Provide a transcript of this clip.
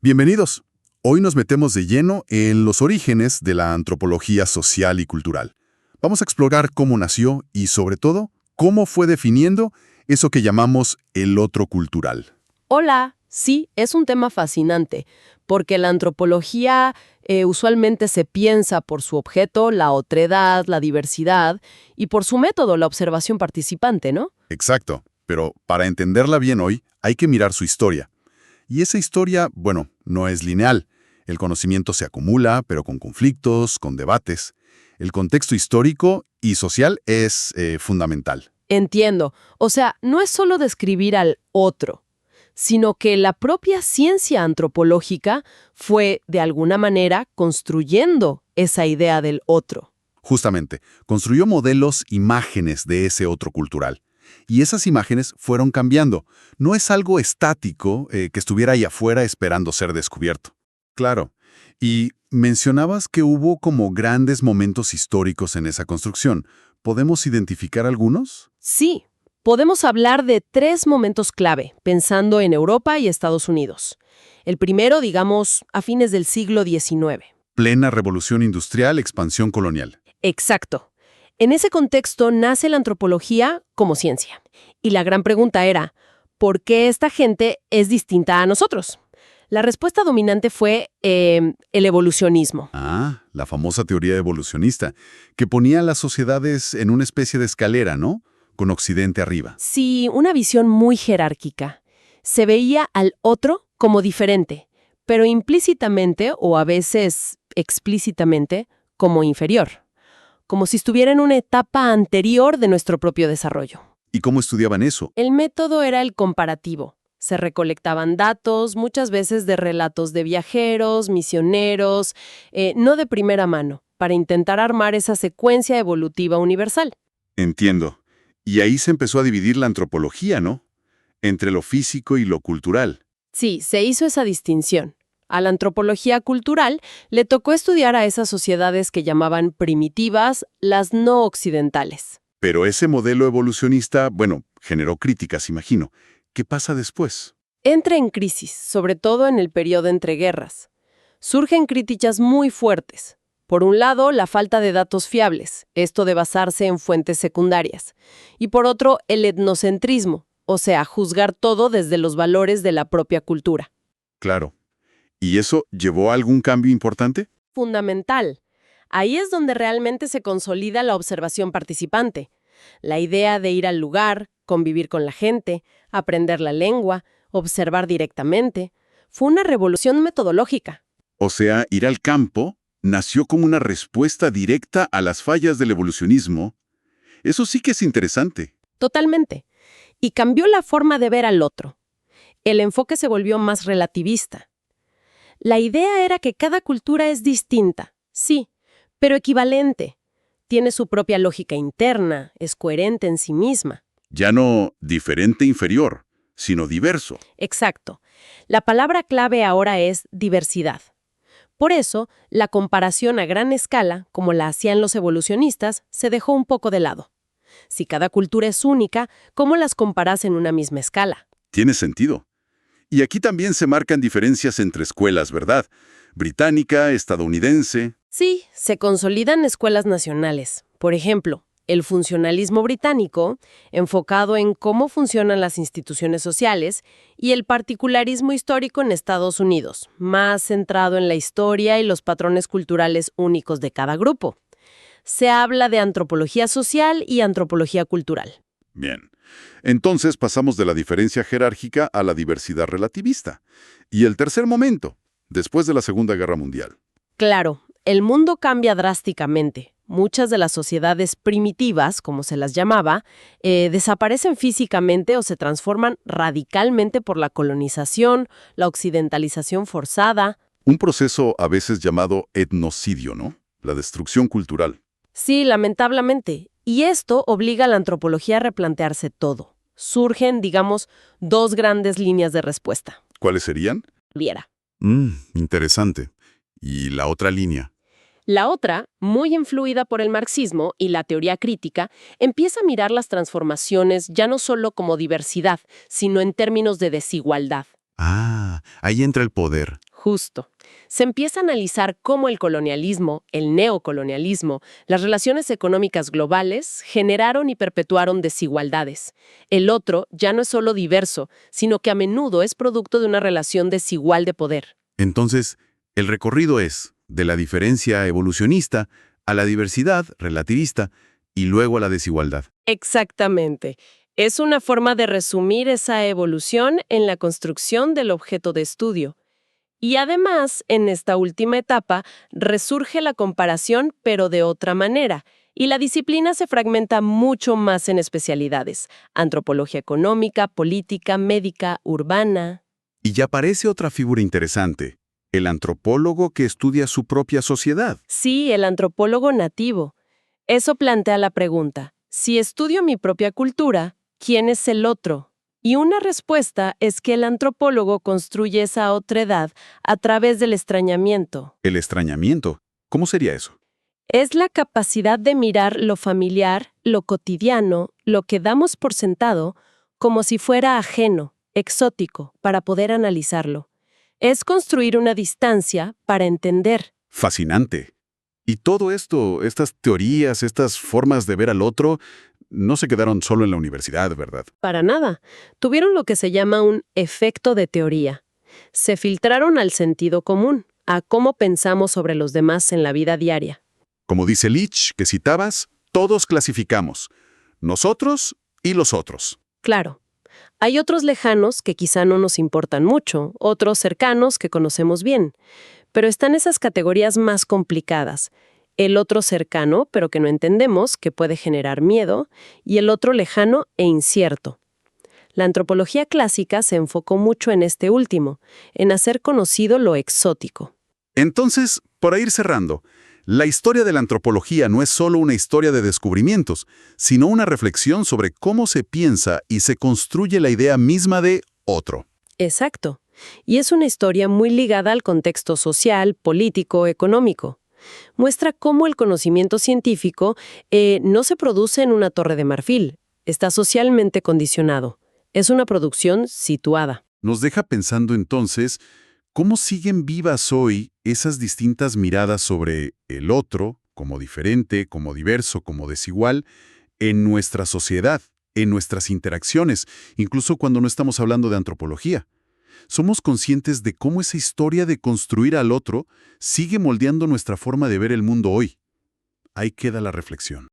Bienvenidos. Hoy nos metemos de lleno en los orígenes de la antropología social y cultural. Vamos a explorar cómo nació y, sobre todo, cómo fue definiendo eso que llamamos el otro cultural. Hola, sí, es un tema fascinante, porque la antropología usualmente se piensa por su objeto, la otredad, la diversidad, y por su método, la observación participante, ¿no? Exacto, pero para entenderla bien hoy hay que mirar su historia. Y esa historia, bueno, no es lineal. El conocimiento se acumula, pero con conflictos, con debates. El contexto histórico y social es fundamental. Entiendo. O sea, no es solo describir al otro, sino que la propia ciencia antropológica fue, de alguna manera, construyendo esa idea del otro. Justamente, construyó modelos, imágenes de ese otro cultural. Y esas imágenes fueron cambiando. No es algo estático que estuviera ahí afuera esperando ser descubierto. Claro. Y mencionabas que hubo como grandes momentos históricos en esa construcción. ¿Podemos identificar algunos? Sí, podemos hablar de 3 momentos clave, pensando en Europa y Estados Unidos. El primero, digamos, a fines del siglo XIX. Plena revolución industrial, expansión colonial. Exacto. En ese contexto nace la antropología como ciencia. Y la gran pregunta era, ¿por qué esta gente es distinta a nosotros? La respuesta dominante fue el evolucionismo. Ah, la famosa teoría evolucionista, que ponía a las sociedades en una especie de escalera, ¿no? Con Occidente arriba. Sí, una visión muy jerárquica. Se veía al otro como diferente, pero implícitamente o a veces explícitamente como inferior, como si estuviera en una etapa anterior de nuestro propio desarrollo. ¿Y cómo estudiaban eso? El método era el comparativo. Se recolectaban datos, muchas veces de relatos de viajeros, misioneros, no de primera mano, para intentar armar esa secuencia evolutiva universal. Entiendo. Y ahí se empezó a dividir la antropología, ¿no? Entre lo físico y lo cultural. Sí, se hizo esa distinción. A la antropología cultural le tocó estudiar a esas sociedades que llamaban primitivas, las no occidentales. Pero ese modelo evolucionista, bueno, generó críticas, imagino. ¿Qué pasa después? Entra en crisis, sobre todo en el periodo entre guerras. Surgen críticas muy fuertes. Por un lado, la falta de datos fiables, esto de basarse en fuentes secundarias. Y por otro, el etnocentrismo, o sea, juzgar todo desde los valores de la propia cultura. Claro. ¿Y eso llevó a algún cambio importante? Fundamental. Ahí es donde realmente se consolida la observación participante. La idea de ir al lugar, convivir con la gente, aprender la lengua, observar directamente, fue una revolución metodológica. O sea, ir al campo nació como una respuesta directa a las fallas del evolucionismo. Eso sí que es interesante. Totalmente. Y cambió la forma de ver al otro. El enfoque se volvió más relativista. La idea era que cada cultura es distinta, sí, pero equivalente. Tiene su propia lógica interna, es coherente en sí misma. Ya no diferente inferior, sino diverso. Exacto. La palabra clave ahora es diversidad. Por eso, la comparación a gran escala, como la hacían los evolucionistas, se dejó un poco de lado. Si cada cultura es única, ¿cómo las comparas en una misma escala? Tiene sentido. Y aquí también se marcan diferencias entre escuelas, ¿verdad? Británica, estadounidense. Sí, se consolidan escuelas nacionales. Por ejemplo, el funcionalismo británico, enfocado en cómo funcionan las instituciones sociales, y el particularismo histórico en Estados Unidos, más centrado en la historia y los patrones culturales únicos de cada grupo. Se habla de antropología social y antropología cultural. Bien. Entonces pasamos de la diferencia jerárquica a la diversidad relativista. Y el tercer momento, después de la Segunda Guerra Mundial. Claro, el mundo cambia drásticamente. Muchas de las sociedades primitivas, como se las llamaba, desaparecen físicamente o se transforman radicalmente por la colonización, la occidentalización forzada. Un proceso a veces llamado etnocidio, ¿no? La destrucción cultural. Sí, lamentablemente. Y esto obliga a la antropología a replantearse todo. Surgen, digamos, 2 grandes líneas de respuesta. ¿Cuáles serían? Viera. Interesante. ¿Y la otra línea? La otra, muy influida por el marxismo y la teoría crítica, empieza a mirar las transformaciones ya no solo como diversidad, sino en términos de desigualdad. Ah, ahí entra el poder. Justo. Se empieza a analizar cómo el colonialismo, el neocolonialismo, las relaciones económicas globales generaron y perpetuaron desigualdades. El otro ya no es solo diverso, sino que a menudo es producto de una relación desigual de poder. Entonces, el recorrido es de la diferencia evolucionista a la diversidad relativista y luego a la desigualdad. Exactamente. Es una forma de resumir esa evolución en la construcción del objeto de estudio. Y además, en esta última etapa, resurge la comparación, pero de otra manera, y la disciplina se fragmenta mucho más en especialidades: antropología económica, política, médica, urbana. Y ya aparece otra figura interesante, el antropólogo que estudia su propia sociedad. Sí, el antropólogo nativo. Eso plantea la pregunta: si estudio mi propia cultura, ¿quién es el otro? Y una respuesta es que el antropólogo construye esa otredad a través del extrañamiento. El extrañamiento. ¿Cómo sería eso? Es la capacidad de mirar lo familiar, lo cotidiano, lo que damos por sentado, como si fuera ajeno, exótico, para poder analizarlo. Es construir una distancia para entender. Fascinante. Y todo esto, estas teorías, estas formas de ver al otro, no se quedaron solo en la universidad, ¿verdad? Para nada. Tuvieron lo que se llama un efecto de teoría. Se filtraron al sentido común, a cómo pensamos sobre los demás en la vida diaria. Como dice Leach, que citabas, todos clasificamos. Nosotros y los otros. Claro. Hay otros lejanos que quizá no nos importan mucho, otros cercanos que conocemos bien. Pero están esas categorías más complicadas. El otro cercano, pero que no entendemos, que puede generar miedo, y el otro lejano e incierto. La antropología clásica se enfocó mucho en este último, en hacer conocido lo exótico. Entonces, para ir cerrando, la historia de la antropología no es solo una historia de descubrimientos, sino una reflexión sobre cómo se piensa y se construye la idea misma de otro. Exacto. Y es una historia muy ligada al contexto social, político, económico. Muestra cómo el conocimiento científico no se produce en una torre de marfil, está socialmente condicionado. Es una producción situada. Nos deja pensando entonces cómo siguen vivas hoy esas distintas miradas sobre el otro, como diferente, como diverso, como desigual, en nuestra sociedad, en nuestras interacciones, incluso cuando no estamos hablando de antropología. Somos conscientes de cómo esa historia de construir al otro sigue moldeando nuestra forma de ver el mundo hoy. Ahí queda la reflexión.